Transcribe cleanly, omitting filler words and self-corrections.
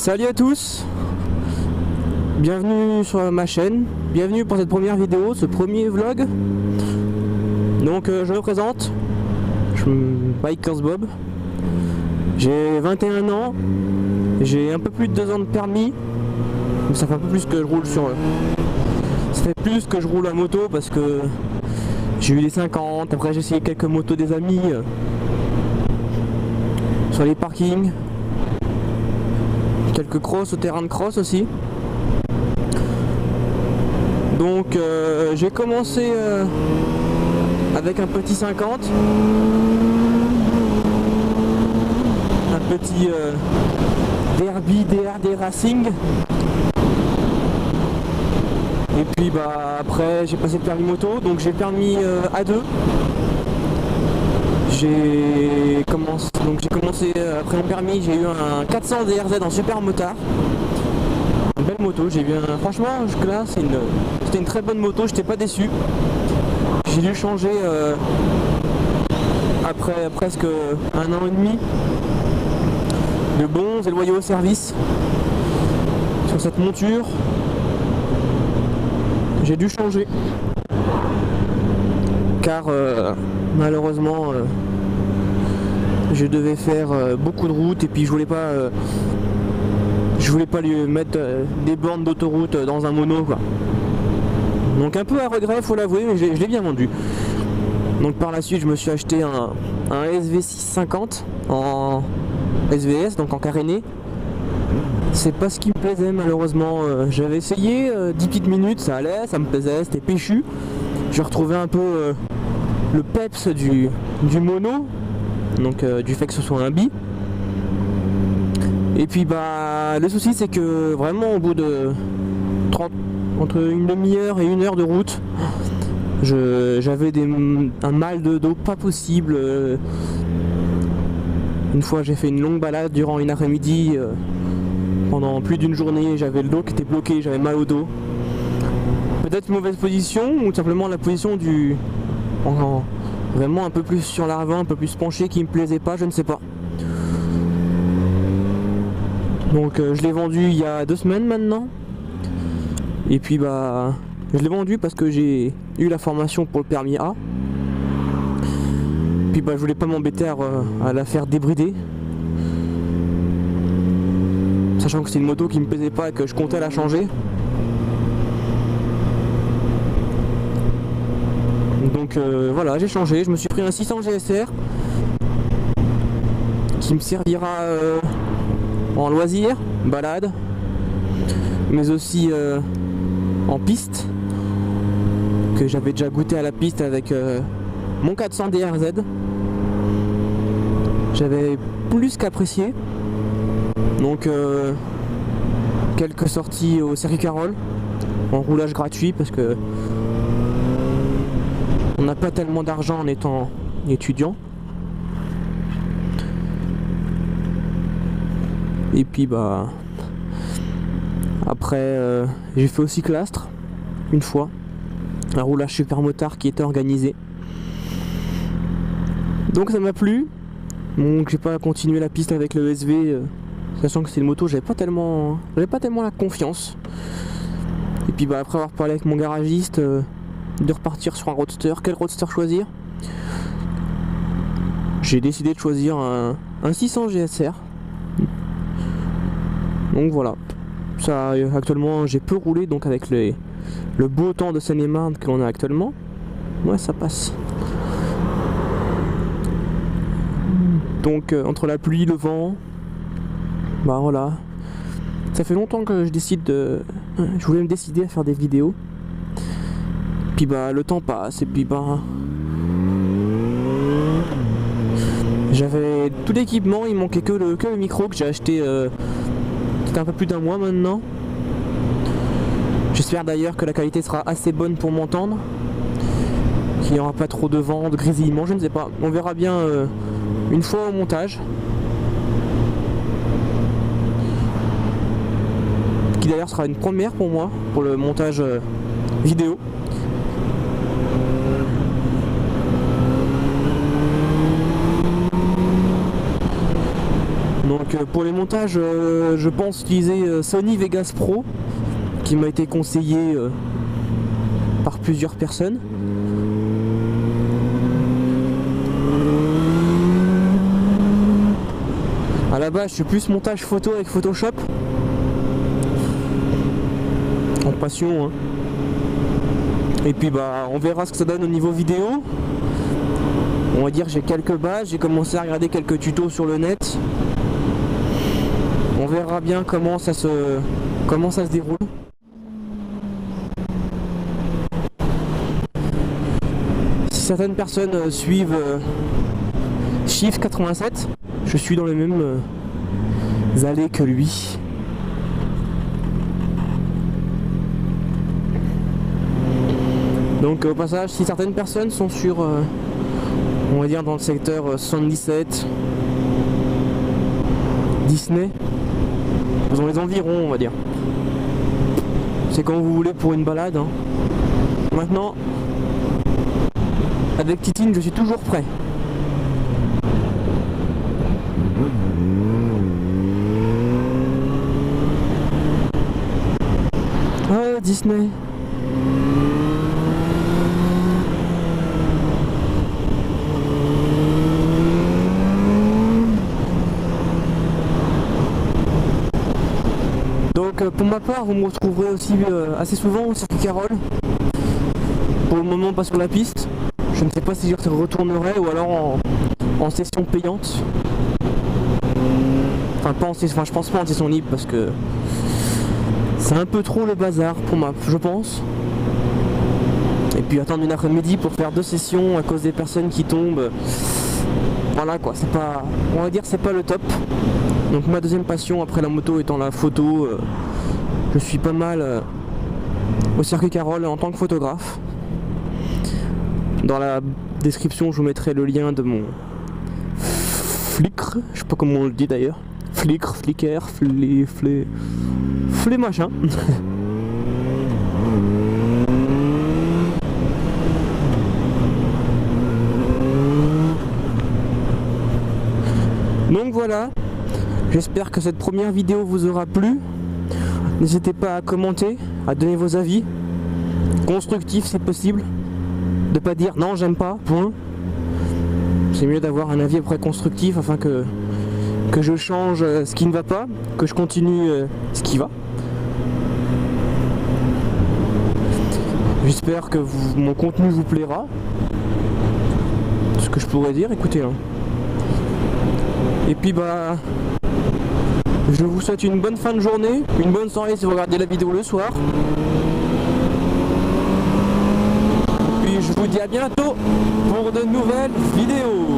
Salut à tous, bienvenue sur ma chaîne, bienvenue pour cette première vidéo, ce premier vlog. Donc je me présente, je m'appelle Bikers Bob, j'ai 21 ans, j'ai un peu plus de 2 ans de permis, mais ça fait un peu plus que je roule sur... Ça fait plus que je roule à moto parce que j'ai eu les 50, après j'ai essayé quelques motos des amis sur les parkings. Quelques crosses au terrain de cross aussi. Donc j'ai commencé avec un petit 50, un petit Derby DRD Racing. Et puis bah après j'ai passé le permis moto, donc j'ai le permis A2. J'ai commencé après mon permis, j'ai eu un 400 DRZ en super motard. Une belle moto, j'ai eu franchement jusque là c'était une très bonne moto, j'étais pas déçu. J'ai dû changer après presque 1 an et demi de bons et loyaux services sur cette monture. J'ai dû changer car malheureusement je devais faire beaucoup de routes et puis je voulais pas lui mettre des bornes d'autoroute dans un mono quoi. Donc un peu à regret, faut l'avouer, mais je l'ai bien vendu. Donc par la suite je me suis acheté un SV650 en SVS, donc en caréné. C'est pas ce qui me plaisait malheureusement. J'avais essayé 10 petites minutes, ça allait, ça me plaisait, c'était péchu. J'ai retrouvé un peu le peps du mono, donc du fait que ce soit un bi. Et puis bah le souci c'est que vraiment au bout de entre une demi-heure et 1 heure de route, j'avais un mal de dos pas possible. Une fois j'ai fait une longue balade durant une après-midi, pendant plus d'une journée, j'avais le dos qui était bloqué, j'avais mal au dos. Peut-être une mauvaise position ou simplement la position du... vraiment un peu plus sur l'avant, un peu plus penché qui me plaisait pas, je ne sais pas. Donc je l'ai vendu il y a 2 semaines maintenant. Et puis bah je l'ai vendu parce que j'ai eu la formation pour le permis A. Puis bah je voulais pas m'embêter à la faire débrider. Sachant que c'est une moto qui me plaisait pas et que je comptais la changer. Donc voilà, j'ai changé, je me suis pris un 600 GSR qui me servira en loisir, balade, mais aussi en piste, que j'avais déjà goûté à la piste avec mon 400 DRZ. J'avais plus qu'apprécié. Donc quelques sorties au circuit Carole en roulage gratuit parce que on n'a pas tellement d'argent en étant étudiant. Et puis bah après j'ai fait aussi Clastres une fois, un roulage super motard qui était organisé. Donc ça m'a plu. Donc j'ai pas continué la piste avec le SV. Sachant que c'est une moto, j'avais pas tellement la confiance. Et puis bah après avoir parlé avec mon garagiste, de repartir sur un roadster, quel roadster choisir? J'ai décidé de choisir un 600 GSR. Donc voilà. Ça actuellement j'ai peu roulé, donc avec le beau temps de Seine-et-Marne que l'on a actuellement, ouais ça passe. Donc entre la pluie, le vent, bah voilà, ça fait longtemps que je voulais me décider à faire des vidéos. Puis bah le temps passe et puis bah j'avais tout l'équipement, il manquait que le micro que j'ai acheté c'était un peu plus d'1 mois maintenant. J'espère d'ailleurs que la qualité sera assez bonne pour m'entendre, qu'il n'y aura pas trop de vent, de grésillement, je ne sais pas, on verra bien une fois au montage. Qui d'ailleurs sera une première pour moi, pour le montage vidéo. Donc pour les montages, je pense utiliser Sony Vegas Pro, qui m'a été conseillé par plusieurs personnes. À la base, je suis plus montage photo avec Photoshop. En passion, hein. Et puis bah on verra ce que ça donne au niveau vidéo. On va dire j'ai quelques bases, j'ai commencé à regarder quelques tutos sur le net. On verra bien comment ça se déroule. Si certaines personnes suivent Chiffre 87, je suis dans les mêmes allées que lui. Donc au passage, si certaines personnes sont sur, on va dire dans le secteur 77, Disney, dans les environs on va dire. C'est quand vous voulez pour une balade. Hein. Maintenant, avec Titine, je suis toujours prêt. Ah, Disney. Donc pour ma part, vous me retrouverez aussi assez souvent au circuit Carole. Pour le moment pas sur la piste. Je ne sais pas si je retournerai ou alors en session payante. Enfin pas en session, enfin je pense pas en session libre parce que c'est un peu trop le bazar pour moi, je pense. Et puis attendre une après-midi pour faire 2 sessions à cause des personnes qui tombent. Voilà quoi, c'est pas, on va dire c'est pas le top. Donc ma deuxième passion après la moto étant la photo, je suis pas mal au circuit Carole en tant que photographe. Dans la description je vous mettrai le lien de mon Flickr, je sais pas comment on le dit d'ailleurs. Flickr, machin. Donc voilà, j'espère que cette première vidéo vous aura plu. N'hésitez pas à commenter, à donner vos avis, constructifs si possible. De pas dire non j'aime pas, point. C'est mieux d'avoir un avis après constructif afin que je change ce qui ne va pas, que je continue ce qui va. J'espère que mon contenu vous plaira. Ce que je pourrais dire, écoutez. Hein. Et puis bah, je vous souhaite une bonne fin de journée, une bonne soirée si vous regardez la vidéo le soir. Et puis je vous dis à bientôt pour de nouvelles vidéos.